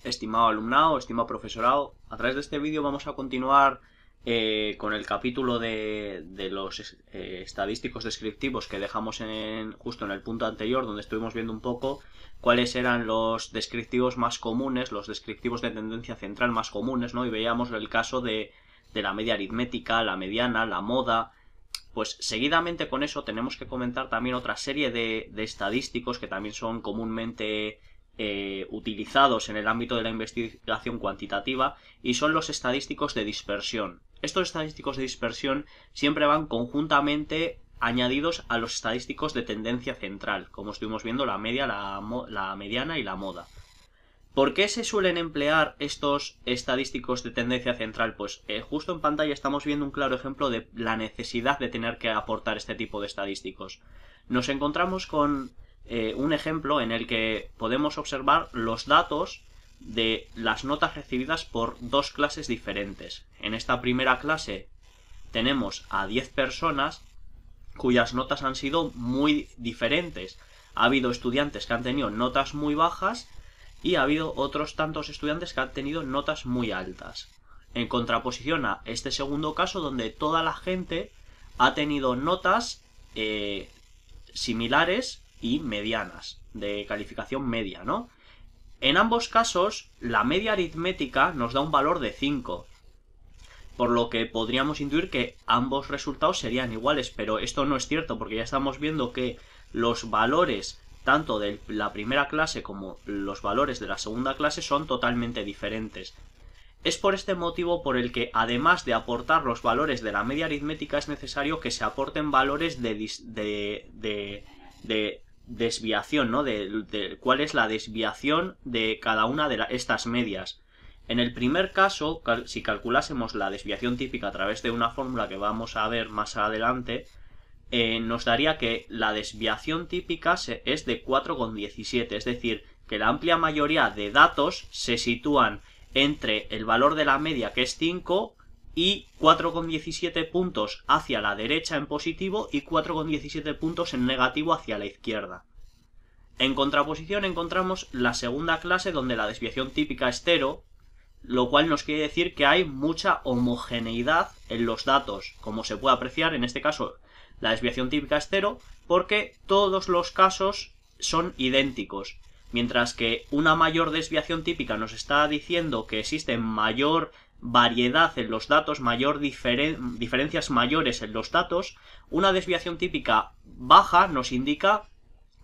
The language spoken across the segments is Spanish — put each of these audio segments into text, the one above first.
Estimado alumnado, estimado profesorado, a través de este vídeo vamos a continuar con el capítulo de los estadísticos descriptivos que dejamos justo en el punto anterior, donde estuvimos viendo un poco cuáles eran los descriptivos más comunes, los descriptivos de tendencia central más comunes, ¿no? Y veíamos el caso de la media aritmética, la mediana, la moda. Pues seguidamente con eso tenemos que comentar también otra serie de estadísticos que también son comúnmente utilizados en el ámbito de la investigación cuantitativa, y son los estadísticos de dispersión. Estos estadísticos de dispersión siempre van conjuntamente añadidos a los estadísticos de tendencia central, como estuvimos viendo la media, la mediana y la moda. ¿Por qué se suelen emplear estos estadísticos de tendencia central? Pues justo en pantalla estamos viendo un claro ejemplo de la necesidad de tener que aportar este tipo de estadísticos. Nos encontramos con un ejemplo en el que podemos observar los datos de las notas recibidas por dos clases diferentes. En esta primera clase tenemos a 10 personas cuyas notas han sido muy diferentes. Ha habido estudiantes que han tenido notas muy bajas y ha habido otros tantos estudiantes que han tenido notas muy altas. En contraposición a este segundo caso, donde toda la gente ha tenido notas similares y medianas, de calificación media, ¿no? En ambos casos, la media aritmética nos da un valor de 5, por lo que podríamos intuir que ambos resultados serían iguales, pero esto no es cierto, porque ya estamos viendo que los valores tanto de la primera clase como los valores de la segunda clase son totalmente diferentes. Es por este motivo por el que, además de aportar los valores de la media aritmética, es necesario que se aporten valores de desviación, ¿no? De cuál es la desviación de cada una de estas medias. En el primer caso, si calculásemos la desviación típica a través de una fórmula que vamos a ver más adelante, nos daría que la desviación típica es de 4,17, es decir, que la amplia mayoría de datos se sitúan entre el valor de la media, que es 5, y 4,17 puntos hacia la derecha en positivo y 4,17 puntos en negativo hacia la izquierda. En contraposición encontramos la segunda clase, donde la desviación típica es 0, lo cual nos quiere decir que hay mucha homogeneidad en los datos. Como se puede apreciar, en este caso la desviación típica es 0 porque todos los casos son idénticos, mientras que una mayor desviación típica nos está diciendo que existe mayor variedad en los datos, diferencias mayores en los datos. Una desviación típica baja nos indica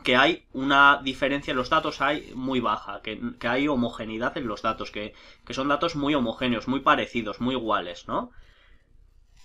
que hay una diferencia en los datos muy baja, que hay homogeneidad en los datos, que son datos muy homogéneos, muy parecidos, muy iguales, ¿no?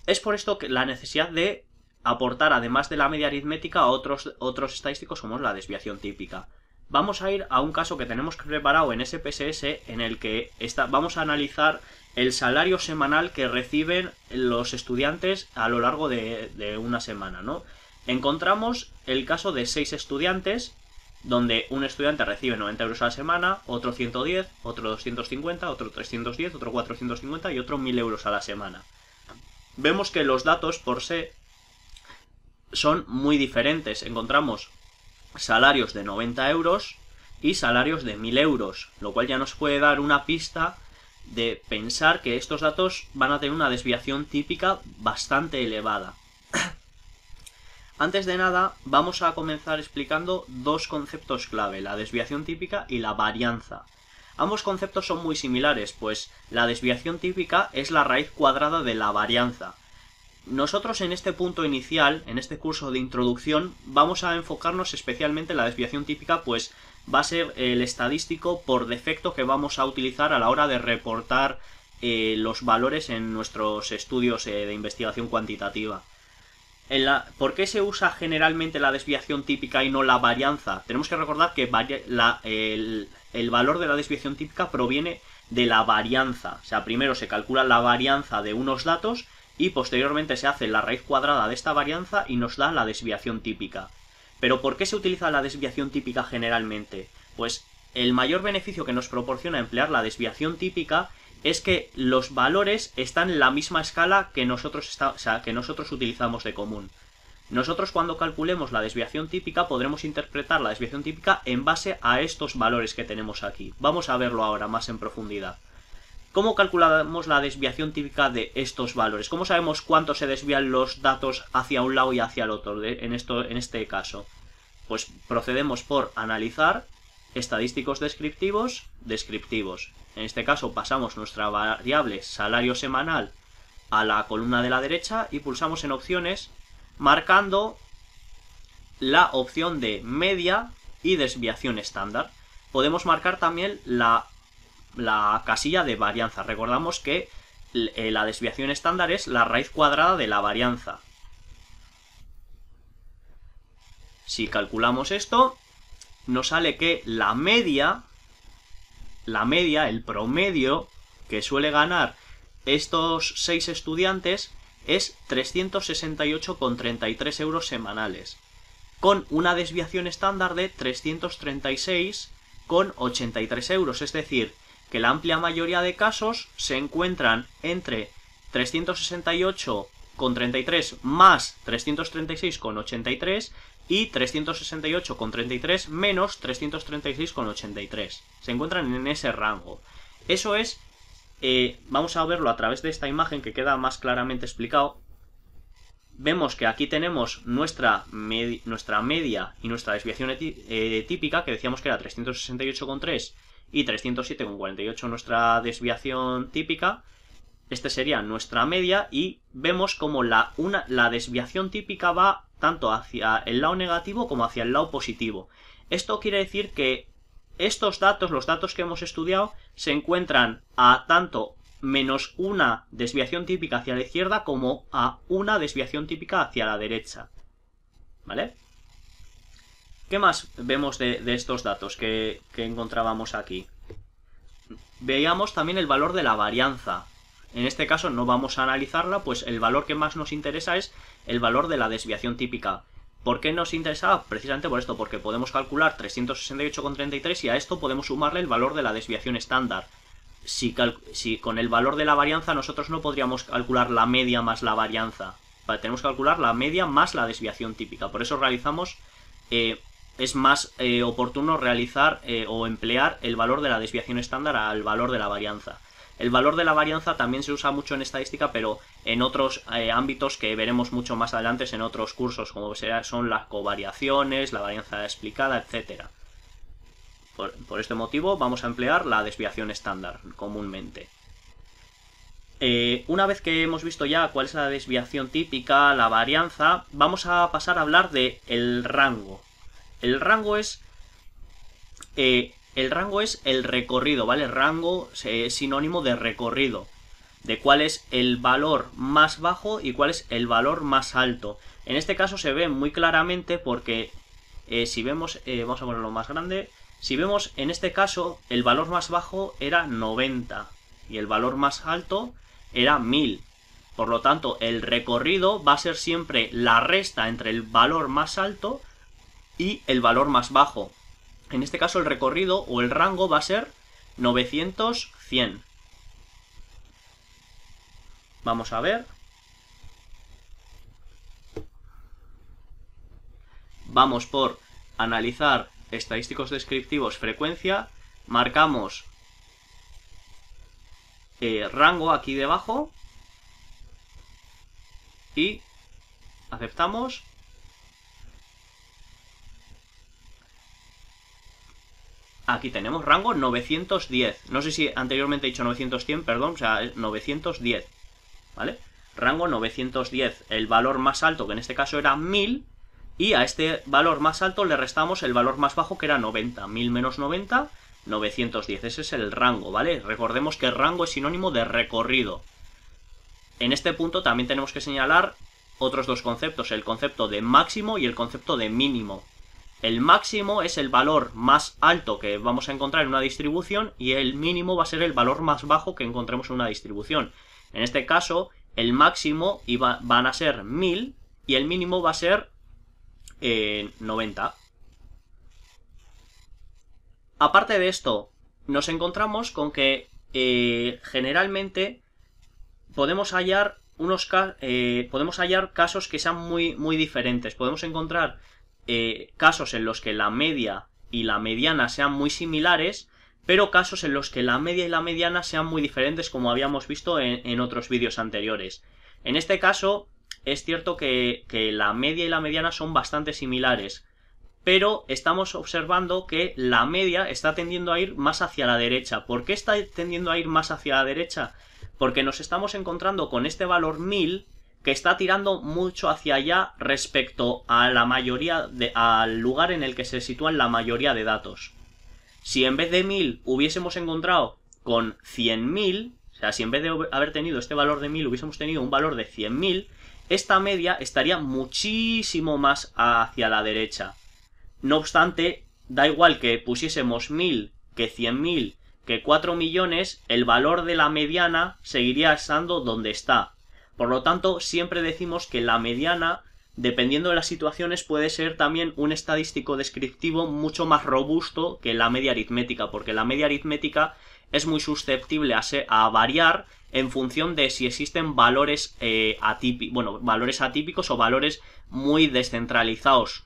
Es por esto que la necesidad de aportar, además de la media aritmética, otros estadísticos como la desviación típica. Vamos a ir a un caso que tenemos preparado en SPSS, en el que vamos a analizar el salario semanal que reciben los estudiantes a lo largo de una semana, ¿no? Encontramos el caso de 6 estudiantes, donde un estudiante recibe 90 euros a la semana, otro 110, otro 250, otro 310, otro 450 y otro 1000 euros a la semana. Vemos que los datos por sí son muy diferentes. Encontramos salarios de 90 euros y salarios de 1000 euros, lo cual ya nos puede dar una pista de pensar que estos datos van a tener una desviación típica bastante elevada. Antes de nada, vamos a comenzar explicando dos conceptos clave, la desviación típica y la varianza. Ambos conceptos son muy similares, pues la desviación típica es la raíz cuadrada de la varianza. Nosotros en este punto inicial, en este curso de introducción, vamos a enfocarnos especialmente en la desviación típica, pues va a ser el estadístico por defecto que vamos a utilizar a la hora de reportar los valores en nuestros estudios de investigación cuantitativa. ¿Por qué se usa generalmente la desviación típica y no la varianza? Tenemos que recordar que el valor de la desviación típica proviene de la varianza. O sea, primero se calcula la varianza de unos datos y posteriormente se hace la raíz cuadrada de esta varianza y nos da la desviación típica. ¿Pero por qué se utiliza la desviación típica generalmente? Pues el mayor beneficio que nos proporciona emplear la desviación típica es que los valores están en la misma escala que nosotros utilizamos de común. Nosotros cuando calculemos la desviación típica podremos interpretar la desviación típica en base a estos valores que tenemos aquí. Vamos a verlo ahora más en profundidad. ¿Cómo calculamos la desviación típica de estos valores? ¿Cómo sabemos cuánto se desvían los datos hacia un lado y hacia el otro en este caso? Pues procedemos por analizar estadísticos descriptivos. En este caso pasamos nuestra variable salario semanal a la columna de la derecha y pulsamos en opciones, marcando la opción de media y desviación estándar. Podemos marcar también la casilla de varianza. Recordamos que la desviación estándar es la raíz cuadrada de la varianza. Si calculamos esto, nos sale que la media, el promedio que suele ganar estos 6 estudiantes es 368,33 euros semanales, con una desviación estándar de 336,83 euros. Es decir, que la amplia mayoría de casos se encuentran entre 368,33 más 336,83 y 368,33 menos 336,83. Se encuentran en ese rango. Eso es, vamos a verlo a través de esta imagen que queda más claramente explicado. Vemos que aquí tenemos nuestra media y nuestra desviación típica, que decíamos que era 368,3 y 307,48 nuestra desviación típica. Este sería nuestra media y vemos como la desviación típica va tanto hacia el lado negativo como hacia el lado positivo. Esto quiere decir que estos datos, los datos que hemos estudiado, se encuentran a tanto menos una desviación típica hacia la izquierda como a una desviación típica hacia la derecha. ¿Vale? ¿Qué más vemos de estos datos que encontrábamos aquí? Veíamos también el valor de la varianza. En este caso no vamos a analizarla, pues el valor que más nos interesa es el valor de la desviación típica. ¿Por qué nos interesaba? Precisamente por esto, porque podemos calcular 368,33 y a esto podemos sumarle el valor de la desviación estándar. Si con el valor de la varianza nosotros no podríamos calcular la media más la varianza. Tenemos que calcular la media más la desviación típica. Por eso realizamos, es más oportuno realizar o emplear el valor de la desviación estándar al valor de la varianza. El valor de la varianza también se usa mucho en estadística, pero en otros ámbitos que veremos mucho más adelante en otros cursos, como son las covariaciones, la varianza explicada, etc. Por este motivo vamos a emplear la desviación estándar comúnmente. Una vez que hemos visto ya cuál es la desviación típica, la varianza, vamos a pasar a hablar de el rango. El rango es el recorrido, ¿vale? Rango es sinónimo de recorrido, de cuál es el valor más bajo y cuál es el valor más alto. En este caso se ve muy claramente porque si vemos, vamos a ponerlo más grande, si vemos en este caso el valor más bajo era 90 y el valor más alto era 1000. Por lo tanto, el recorrido va a ser siempre la resta entre el valor más alto y el valor más bajo. En este caso el recorrido o el rango va a ser 900-100. Vamos a ver. Vamos por analizar estadísticos descriptivos frecuencia. Marcamos rango aquí debajo. Y aceptamos. Aquí tenemos rango 910. No sé si anteriormente he dicho 900-100, perdón, o sea, es 910. ¿Vale? Rango 910. El valor más alto, que en este caso era 1000. Y a este valor más alto le restamos el valor más bajo, que era 90. 1000 menos 90, 910. Ese es el rango, ¿vale? Recordemos que rango es sinónimo de recorrido. En este punto también tenemos que señalar otros dos conceptos. El concepto de máximo y el concepto de mínimo. El máximo es el valor más alto que vamos a encontrar en una distribución y el mínimo va a ser el valor más bajo que encontremos en una distribución. En este caso, el máximo van a ser 1000 y el mínimo va a ser 90. Aparte de esto, nos encontramos con que generalmente podemos hallar podemos hallar casos que sean muy diferentes. Podemos encontrar casos en los que la media y la mediana sean muy similares, pero casos en los que la media y la mediana sean muy diferentes, como habíamos visto en otros vídeos anteriores. En este caso, es cierto que la media y la mediana son bastante similares, pero estamos observando que la media está tendiendo a ir más hacia la derecha. ¿Por qué está tendiendo a ir más hacia la derecha? Porque nos estamos encontrando con este valor 1000 que está tirando mucho hacia allá respecto a la mayoría al lugar en el que se sitúan la mayoría de datos. Si en vez de 1000 hubiésemos encontrado con 100.000, o sea, si en vez de haber tenido este valor de 1000 hubiésemos tenido un valor de 100.000, esta media estaría muchísimo más hacia la derecha. No obstante, da igual que pusiésemos 1000, que 100.000, que 4 millones, el valor de la mediana seguiría estando donde está. Por lo tanto, siempre decimos que la mediana, dependiendo de las situaciones, puede ser también un estadístico descriptivo mucho más robusto que la media aritmética, porque la media aritmética es muy susceptible a variar en función de si existen valores valores atípicos o valores muy descentralizados.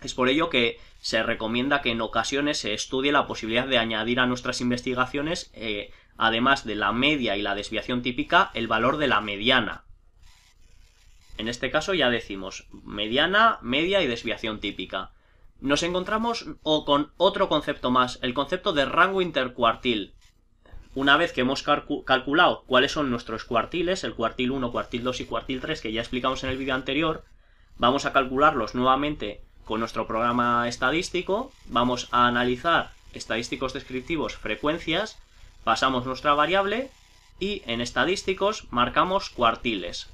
Es por ello que se recomienda que en ocasiones se estudie la posibilidad de añadir a nuestras investigaciones, además de la media y la desviación típica, el valor de la mediana. En este caso ya decimos mediana, media y desviación típica. Nos encontramos con otro concepto más, el concepto de rango intercuartil. Una vez que hemos calculado cuáles son nuestros cuartiles, el cuartil 1, cuartil 2 y cuartil 3, que ya explicamos en el vídeo anterior, vamos a calcularlos nuevamente con nuestro programa estadístico, vamos a analizar estadísticos descriptivos, frecuencias, pasamos nuestra variable y en estadísticos marcamos cuartiles.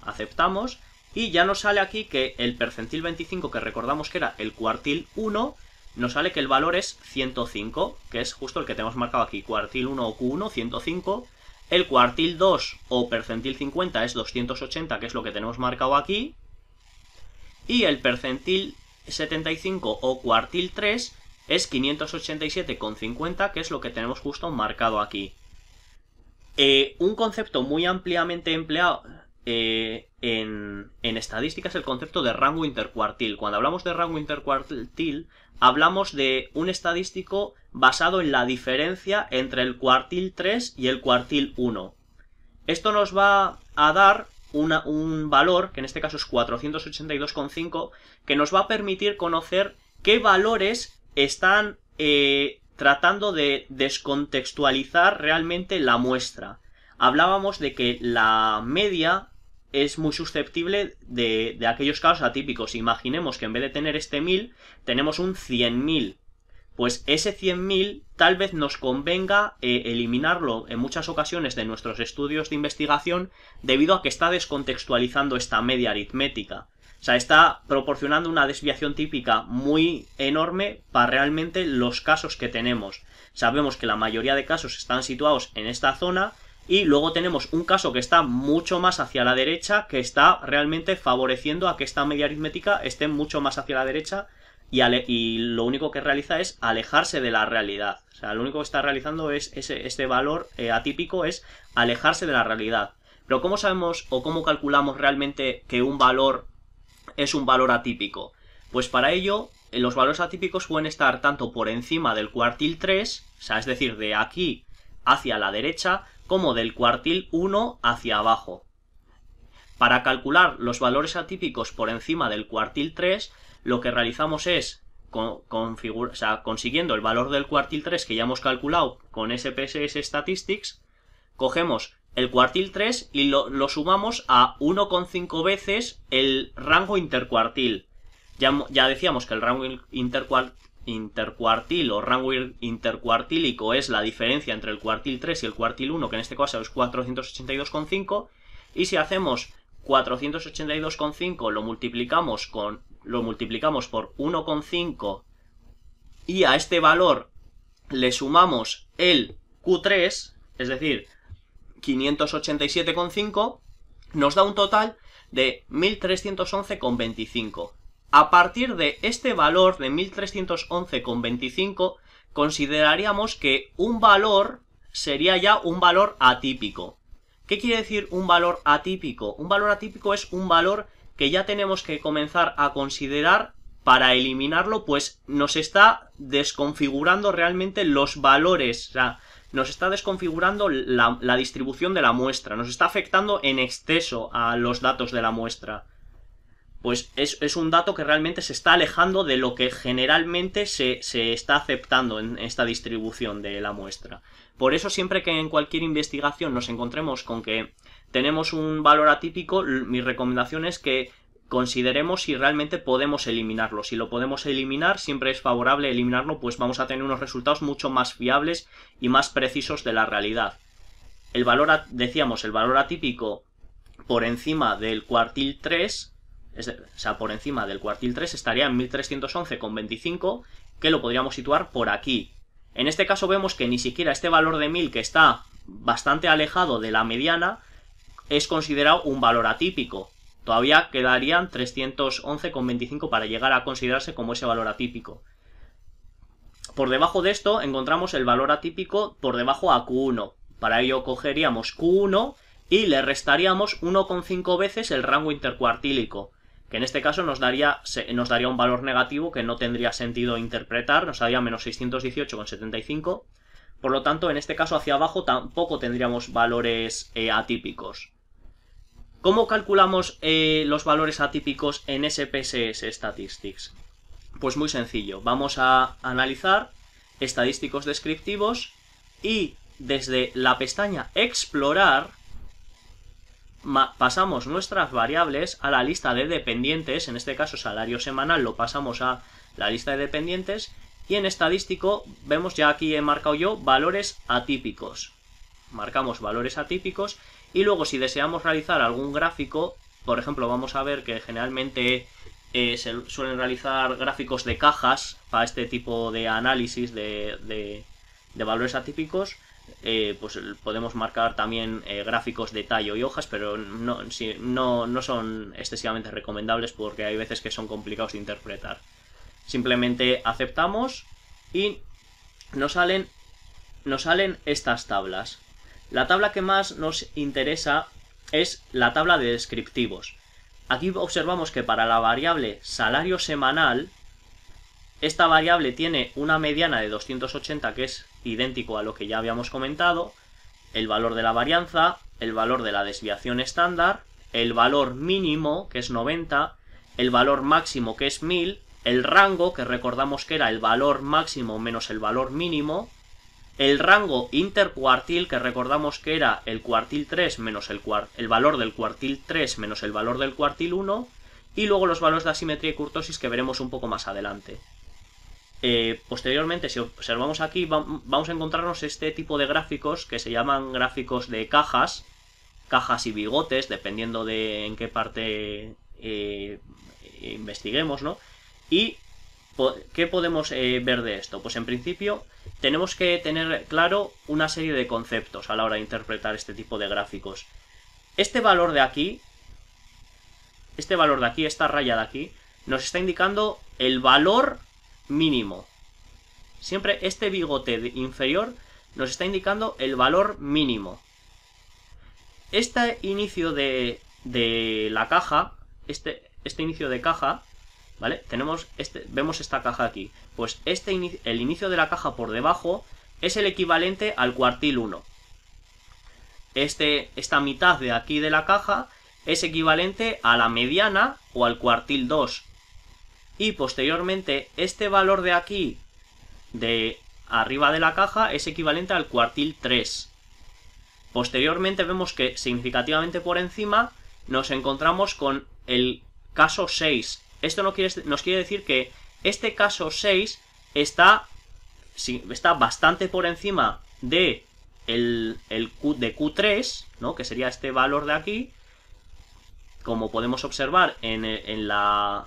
Aceptamos y ya nos sale aquí que el percentil 25, que recordamos que era el cuartil 1, nos sale que el valor es 105, que es justo el que tenemos marcado aquí, cuartil 1 o Q1, 105. El cuartil 2 o percentil 50 es 280, que es lo que tenemos marcado aquí. Y el percentil 75 o cuartil 3 es 587,50, que es lo que tenemos justo marcado aquí. Un concepto muy ampliamente empleado en estadística es el concepto de rango intercuartil. Cuando hablamos de rango intercuartil, hablamos de un estadístico basado en la diferencia entre el cuartil 3 y el cuartil 1. Esto nos va a dar un valor, que en este caso es 482,5, que nos va a permitir conocer qué valores están tratando de descontextualizar realmente la muestra. Hablábamos de que la media es muy susceptible de aquellos casos atípicos. Imaginemos que en vez de tener este 1000, tenemos un 100.000. Pues ese 100.000 tal vez nos convenga eliminarlo en muchas ocasiones de nuestros estudios de investigación debido a que está descontextualizando esta media aritmética. O sea, está proporcionando una desviación típica muy enorme para realmente los casos que tenemos. Sabemos que la mayoría de casos están situados en esta zona y luego tenemos un caso que está mucho más hacia la derecha, que está realmente favoreciendo a que esta media aritmética esté mucho más hacia la derecha y lo único que realiza es alejarse de la realidad. O sea, lo único que está realizando es este valor atípico es alejarse de la realidad. Pero ¿cómo sabemos o cómo calculamos realmente que un valor es un valor atípico? Pues para ello, los valores atípicos pueden estar tanto por encima del cuartil 3, o sea, es decir, de aquí hacia la derecha, como del cuartil 1 hacia abajo. Para calcular los valores atípicos por encima del cuartil 3, lo que realizamos es, consiguiendo el valor del cuartil 3 que ya hemos calculado con SPSS Statistics, cogemos el cuartil 3 y lo sumamos a 1,5 veces el rango intercuartil. Ya decíamos que el rango intercuartil o rango intercuartílico es la diferencia entre el cuartil 3 y el cuartil 1, que en este caso es 482,5, y si hacemos 482,5 lo multiplicamos por 1,5 y a este valor le sumamos el Q3, es decir, 587,5, nos da un total de 1311,25. A partir de este valor de 1311,25 consideraríamos que un valor sería ya un valor atípico. ¿Qué quiere decir un valor atípico? Un valor atípico es un valor que ya tenemos que comenzar a considerar para eliminarlo, pues nos está desconfigurando realmente los valores, o sea, nos está desconfigurando la distribución de la muestra, nos está afectando en exceso a los datos de la muestra. Pues es un dato que realmente se está alejando de lo que generalmente se está aceptando en esta distribución de la muestra. Por eso siempre que en cualquier investigación nos encontremos con que tenemos un valor atípico, mi recomendación es que consideremos si realmente podemos eliminarlo. Si lo podemos eliminar, siempre es favorable eliminarlo, pues vamos a tener unos resultados mucho más fiables y más precisos de la realidad. El valor, decíamos, el valor atípico por encima del cuartil 3, o sea, por encima del cuartil 3 estaría en 1311,25, que lo podríamos situar por aquí. En este caso vemos que ni siquiera este valor de 1000, que está bastante alejado de la mediana, es considerado un valor atípico. Todavía quedarían 311,25 para llegar a considerarse como ese valor atípico. Por debajo de esto encontramos el valor atípico por debajo a Q1. Para ello cogeríamos Q1 y le restaríamos 1,5 veces el rango intercuartílico, que en este caso nos daría un valor negativo que no tendría sentido interpretar, nos daría menos 618,75. Por lo tanto, en este caso hacia abajo tampoco tendríamos valores atípicos. ¿Cómo calculamos los valores atípicos en SPSS Statistics? Pues muy sencillo, vamos a analizar estadísticos descriptivos y desde la pestaña Explorar pasamos nuestras variables a la lista de dependientes, en este caso salario semanal lo pasamos a la lista de dependientes, y en estadístico vemos, ya aquí he marcado yo, valores atípicos. Marcamos valores atípicos y luego si deseamos realizar algún gráfico, por ejemplo vamos a ver que generalmente se suelen realizar gráficos de cajas para este tipo de análisis de valores atípicos. Pues podemos marcar también gráficos de tallo y hojas, pero no son excesivamente recomendables porque hay veces que son complicados de interpretar. Simplemente aceptamos y nos salen estas tablas. La tabla que más nos interesa es la tabla de descriptivos. Aquí observamos que para la variable salario semanal, esta variable tiene una mediana de 280, que es idéntico a lo que ya habíamos comentado, el valor de la varianza, el valor de la desviación estándar, el valor mínimo, que es 90, el valor máximo, que es 1000, el rango, que recordamos que era el valor máximo menos el valor mínimo, el rango intercuartil, que recordamos que era el cuartil 3 menos el valor del cuartil 3 menos el valor del cuartil 1, y luego los valores de asimetría y kurtosis que veremos un poco más adelante. Posteriormente, si observamos aquí, vamos a encontrarnos este tipo de gráficos que se llaman gráficos de cajas y bigotes, dependiendo de en qué parte investiguemos, ¿no? Y ¿qué podemos ver de esto? Pues en principio tenemos que tener claro una serie de conceptos a la hora de interpretar este tipo de gráficos. Este valor de aquí, esta raya de aquí, nos está indicando el valor mínimo. Siempre este bigote inferior nos está indicando el valor mínimo. Este inicio de la caja, este inicio de caja, ¿vale? Vemos esta caja aquí. Pues el inicio de la caja por debajo es el equivalente al cuartil 1. Esta mitad de aquí de la caja es equivalente a la mediana o al cuartil 2. Y posteriormente este valor de aquí, de arriba de la caja, es equivalente al cuartil 3. Posteriormente vemos que significativamente por encima nos encontramos con el caso 6. Esto nos quiere decir que este caso 6 está bastante por encima de de Q3, ¿no? Que sería este valor de aquí. Como podemos observar en la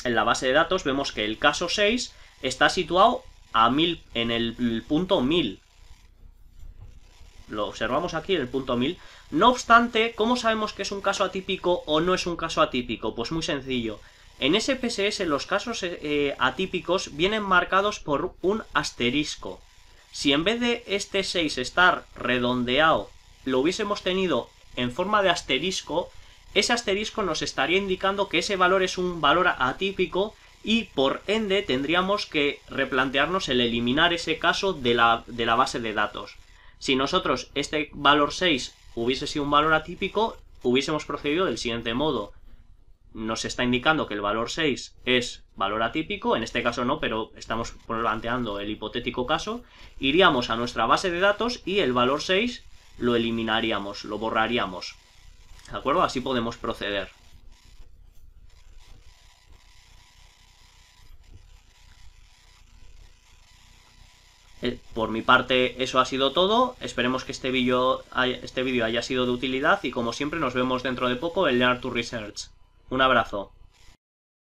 base de datos, vemos que el caso 6 está situado en el punto 1000. Lo observamos aquí en el punto 1000. No obstante, ¿cómo sabemos que es un caso atípico o no es un caso atípico? Pues muy sencillo. En SPSS los casos atípicos vienen marcados por un asterisco. Si en vez de este 6 estar redondeado lo hubiésemos tenido en forma de asterisco, ese asterisco nos estaría indicando que ese valor es un valor atípico y por ende tendríamos que replantearnos el eliminar ese caso de la base de datos. Si nosotros este valor 6 hubiese sido un valor atípico, hubiésemos procedido del siguiente modo. Nos está indicando que el valor 6 es valor atípico, en este caso no, pero estamos planteando el hipotético caso. Iríamos a nuestra base de datos y el valor 6 lo eliminaríamos, lo borraríamos. ¿De acuerdo? Así podemos proceder. Por mi parte eso ha sido todo, esperemos que este vídeo haya sido de utilidad y como siempre nos vemos dentro de poco en Learn to Research. Un abrazo.